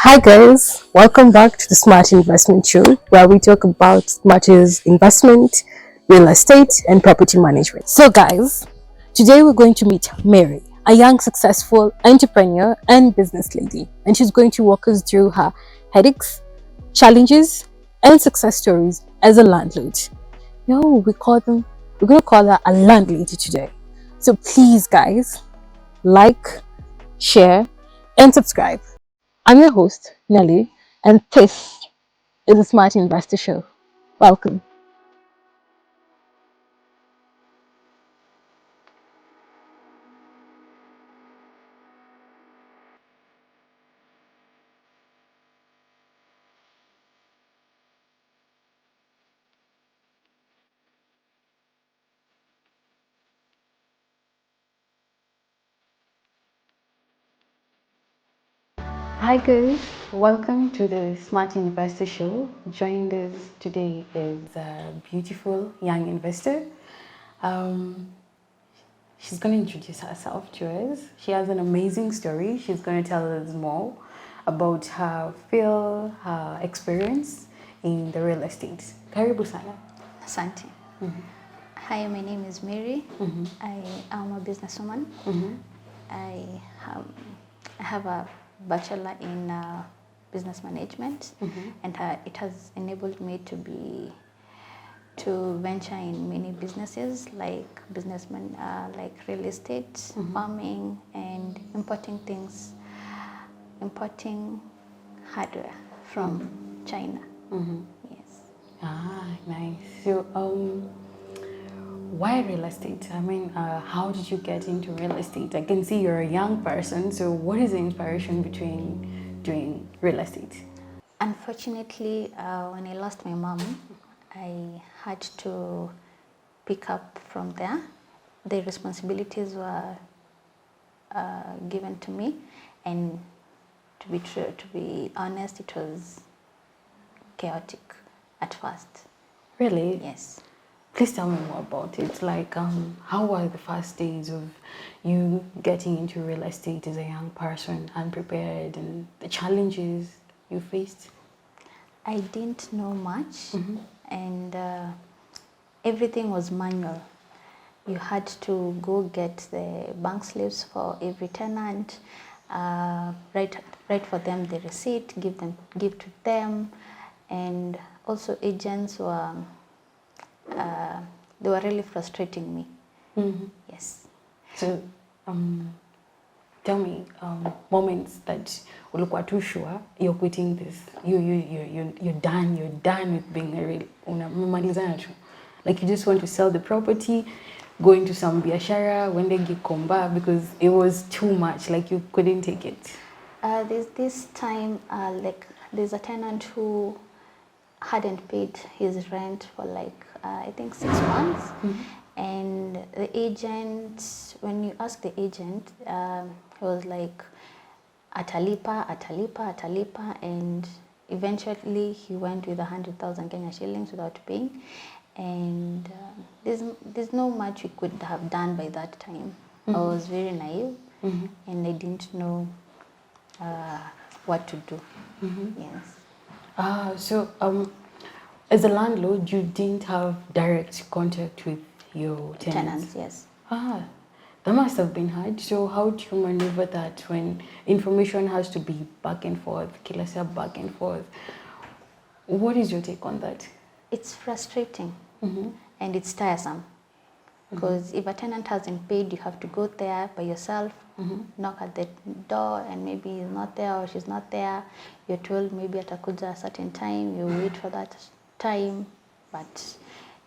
Hi guys, welcome back to the Smart Investment Show where we talk about matters investment, real estate and property management. So guys, today we're going to meet Mary, a young successful entrepreneur and business lady, and she's going to walk us through her headaches, challenges and success stories as a landlord. We're going to call her a landlady today. So please guys, like, share and subscribe. I'm your host, Nelly, and this is the Smart Investor Show. Welcome. Hi guys, welcome to the Smart Investor Show. Joined us today is a beautiful young investor. Um, she's going to introduce herself to us. She has an amazing story. She's going to tell us more about her feel, her experience in the real estate. Karibu sana. Asante. Hi, my name is Mary. I am a businesswoman. I have a bachelor in business management, and it has enabled me to venture in many businesses like like real estate, farming, and importing hardware from China. Yes. Ah, nice. So, why real estate? I mean, how did you get into real estate? I can see you're a young person. So, what is the inspiration between doing real estate? Unfortunately, when I lost my mom, I had to pick up from there. The responsibilities were given to me, and to be honest, it was chaotic at first. Really? Yes. Please tell me more about it. Like, how were the first days of you getting into real estate as a young person, unprepared, and the challenges you faced? I didn't know much, and everything was manual. You had to go get the bank slips for every tenant, write for them the receipt, give to them, and also agents were they were really frustrating me. Yes. So, tell me moments that ulikuwa too sure you're quitting this. You're done with being a real unamalizana tu. Like you just want to sell the property, go into some biashara, when they get komba because it was too much. Like you couldn't take it. There's this time, there's a tenant who hadn't paid his rent for I think 6 months, and the agent, when you ask the agent, he was like, atalipa, and eventually he went with 100,000 Kenya shillings without paying, and there's no much we could have done by that time. I was very naive, and I didn't know what to do. Yes. So as a landlord, you didn't have direct contact with your tenants. Yes. That must have been hard. So how do you maneuver that when information has to be back and forth, back and forth? What is your take on that? It's frustrating, and it's tiresome. Because if a tenant hasn't paid, you have to go there by yourself, knock at the door, and maybe he's not there or she's not there. You're told maybe atakuja a certain time, you wait for that time, but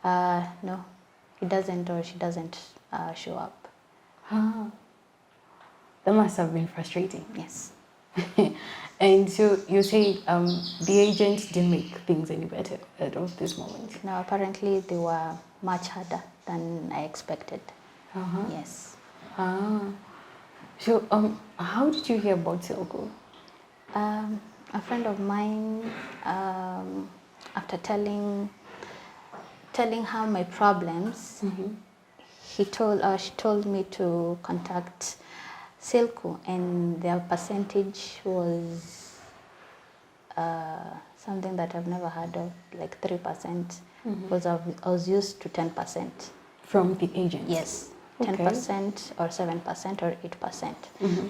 no, he doesn't or she doesn't show up. That must have been frustrating. Yes. And so you say the agent didn't make things any better at all this moment. Now apparently they were much harder than I expected. Yes. So how did you hear about Silco? A friend of mine, after telling her my problems, she told me to contact Silco, and their percentage was something that I've never heard of, like 3%, because I was used to 10%. From the agents? Yes, Okay. 10% or 7% or 8%.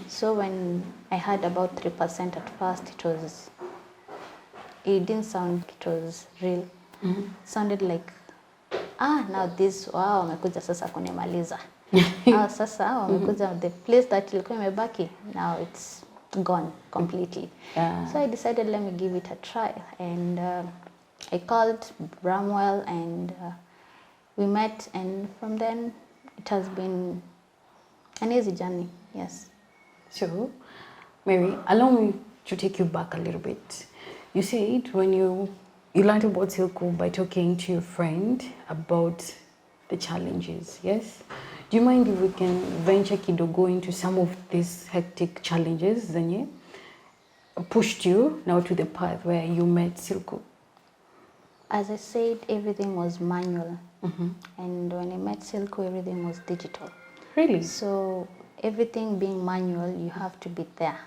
So when I heard about 3% at first, it didn't sound it was real. It sounded like, now this, wow, wamekuja sasa kunimaliza. Sasa wamekuja, the place that ilikuwa imebaki, now it's gone completely. So I decided, let me give it a try. And I called Bramwell and we met, and from then it has been an easy journey, yes. So, Mary, allow me to take you back a little bit. You said when you learned about Silu by talking to your friend about the challenges, yes? Do you mind if we can venture kidogo into some of these hectic challenges zenye pushed you now to the path where you met Silu? As I said, everything was manual. And when I met Silu, everything was digital. Really? So everything being manual, you have to be there.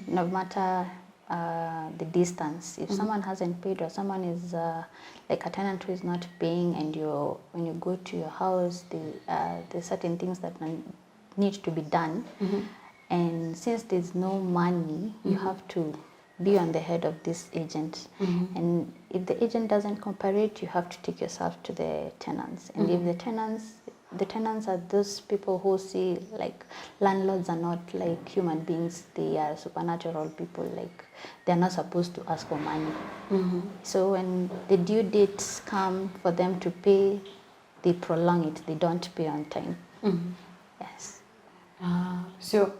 No matter the distance. If someone hasn't paid, or someone is like a tenant who is not paying, and when you go to your house, there's certain things that need to be done. And since there's no money, you have to be on the head of this agent. And if the agent doesn't cooperate, you have to take yourself to the tenants. And if the tenants are those people who see, like, landlords are not like human beings, they are supernatural people, like they're not supposed to ask for money. So when the due dates come for them to pay, they prolong it, they don't pay on time. Yes. So,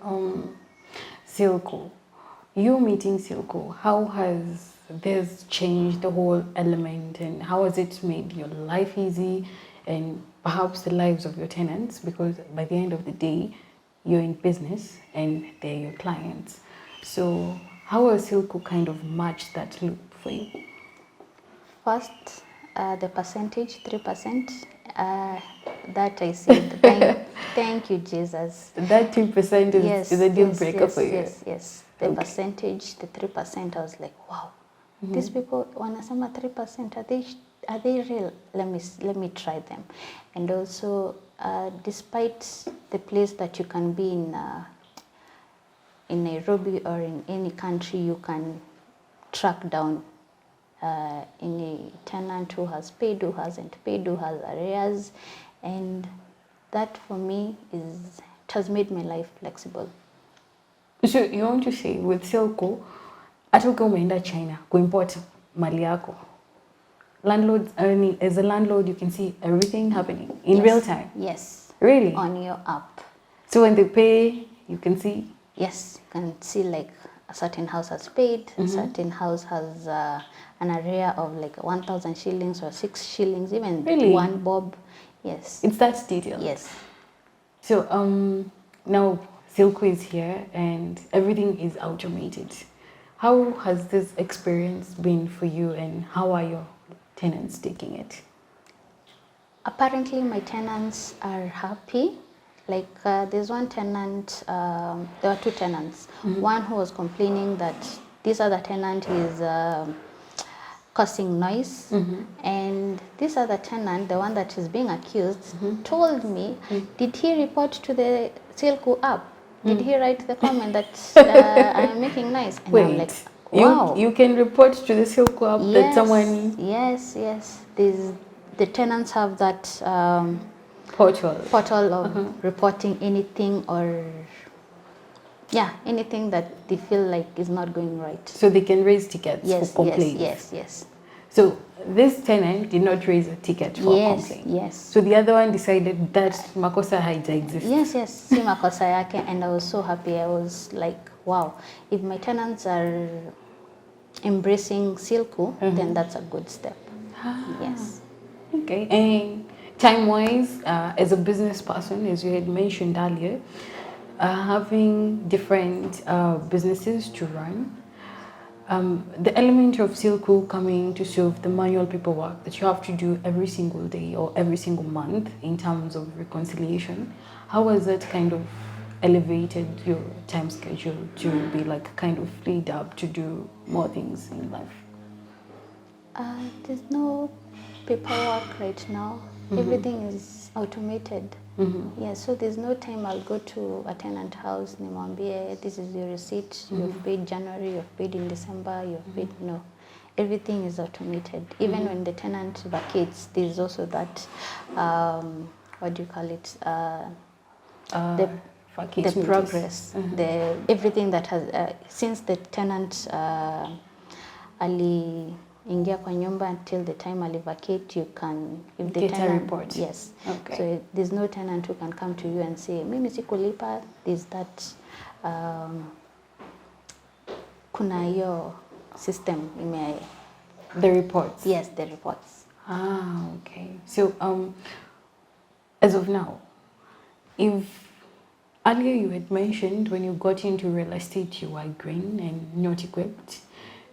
Silu, you meeting Silu, how has this changed the whole element, and how has it made your life easy and perhaps the lives of your tenants? Because by the end of the day, you're in business and they're your clients. So how has Silu kind of matched that loop for you? First, the percentage, 3%, that I said, thank you, Jesus. That 2% is a deal breaker for you? Yes. The percentage, the 3%, I was like, wow, these people, wanasema 3%, are they real? Let me try them. And also, despite the place that you can be in Nairobi or in any country, you can track down any tenant who has paid, who hasn't paid, who has arrears. And that for me it has made my life flexible. So you want to say with Silu, hata ukiwa umeenda China kuimport mali yako, landlords, as a landlord, you can see everything happening in real time? Yes. Really? On your app. So when they pay, you can see? Yes, you can see, like, a certain house has paid, a certain house has an arrear of like 1,000 shillings or 6 shillings, even Really? 1 bob. Yes. It's that detailed? Yes. So now Silu is here and everything is automated. How has this experience been for you, and how are your tenants taking it? Apparently my tenants are happy. Like, there's one tenant, there were 2 tenants. One who was complaining that this other tenant is causing noise. And this other tenant, the one that is being accused, told me, did he report to the Silu app? Did he write the comment that I am making noise? And I'm like, wow. You can report to the Silu app that someone... Yes. The tenants have that portal of reporting anything, or anything that they feel like is not going right. So they can raise tickets for complaints. Yes. So this tenant did not raise a ticket for a complaint. Yes. So the other one decided that makosa haija exist. Yes. Si makosa yake, and I was so happy. I was like, wow, if my tenants are embracing Silu, then that's a good step. Yes. Okay. And time-wise, as a business person, as you had mentioned earlier, having different businesses to run, the element of Silu coming to solve the manual paperwork that you have to do every single day or every single month in terms of reconciliation, how has that kind of elevated your time schedule to be like kind of freed up to do more things in life? There's no paperwork right now. Everything is automated. Yeah, so there's no time I'll go to a tenant house, nimwambie, this is your receipt, you've paid January, you've paid in December, you've paid, no. Everything is automated. Even when the tenant vacates, there's also that, what do you call it? The progress, the everything that has, since the tenant aliingia kwa nyumba until the time alivacate, you can, if the get tenant, a report. yes. Okay. So there's no tenant who can come to you and say, mimi sikulipa, there's that, kuna hiyo system ime. The reports? Yes, the reports. Ah, okay. So, as of now, if earlier you had mentioned when you got into real estate you were green and not equipped,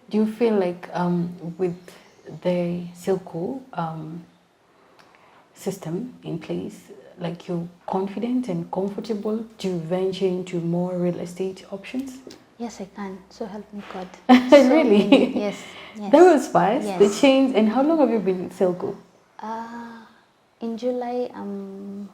do you feel like with the Silu system in place, like you're confident and comfortable to venture into more real estate options? Yes, I can. So help me God. Really? Many. Yes. Yes. That was fast. Yes. The change. And how long have you been in Silu? In July, I'm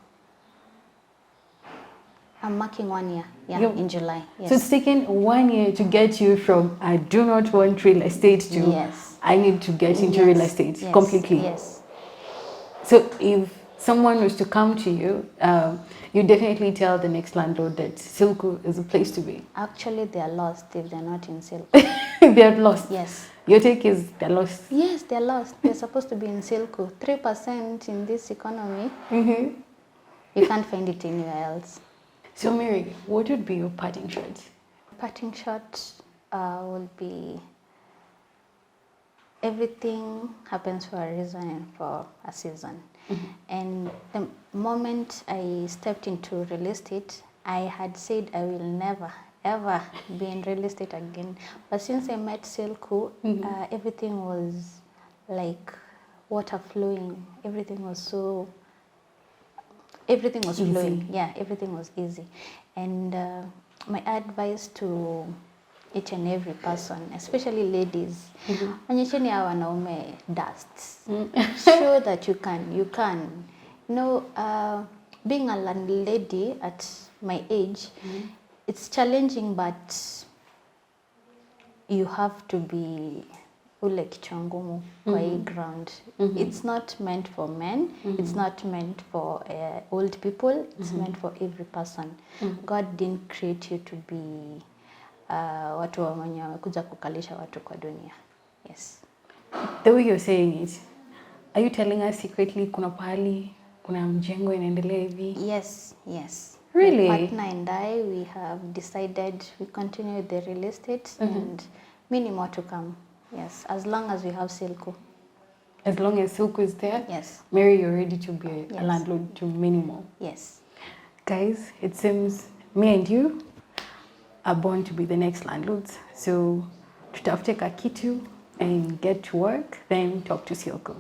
marking 1 year. Yeah, in July. Yes. So it's taken 1 year to get you from I do not want real estate to yes. I need to get into real estate completely. Yes. So if someone was to come to you, you definitely tell the next landlord that Silu is a place to be. Actually, they are lost if they're not in Silu. They are lost. Yes. Your take is they're lost. Yes, they're lost. They're supposed to be in Silu. 3% in this economy. You can't find it anywhere else. So Mary, what would be your parting shot? Parting shot will be everything happens for a reason and for a season. And the moment I stepped into real estate, I had said I will never, ever be in real estate again. But since I met Silu, everything was like water flowing. Everything was flowing. Yeah, everything was easy. And my advice to each and every person, especially ladies, onyesheni hawa wanaume dust. Show that you can. You know, being a landlady at my age, it's challenging, but you have to be ule kichwa ngumu kwa hii ground. It's not meant for men, it's not meant for old people, it's meant for every person. God didn't create you to be watu wenye wamekuja kukalisha watu kwa dunia. Yes. The way you're saying it, are you telling us secretly kuna pahali, kuna mjengo inaendelea hivi? Yes, yes. Really? My partner and I, we have decided we continue with the real estate and many more to come. Yes, as long as we have Silu. As long as Silu is there? Yes. Mary, you're ready to be a landlord to many more. Yes. Guys, it seems me and you are born to be the next landlords. So tutafute kakitu and get to work, then talk to Silu.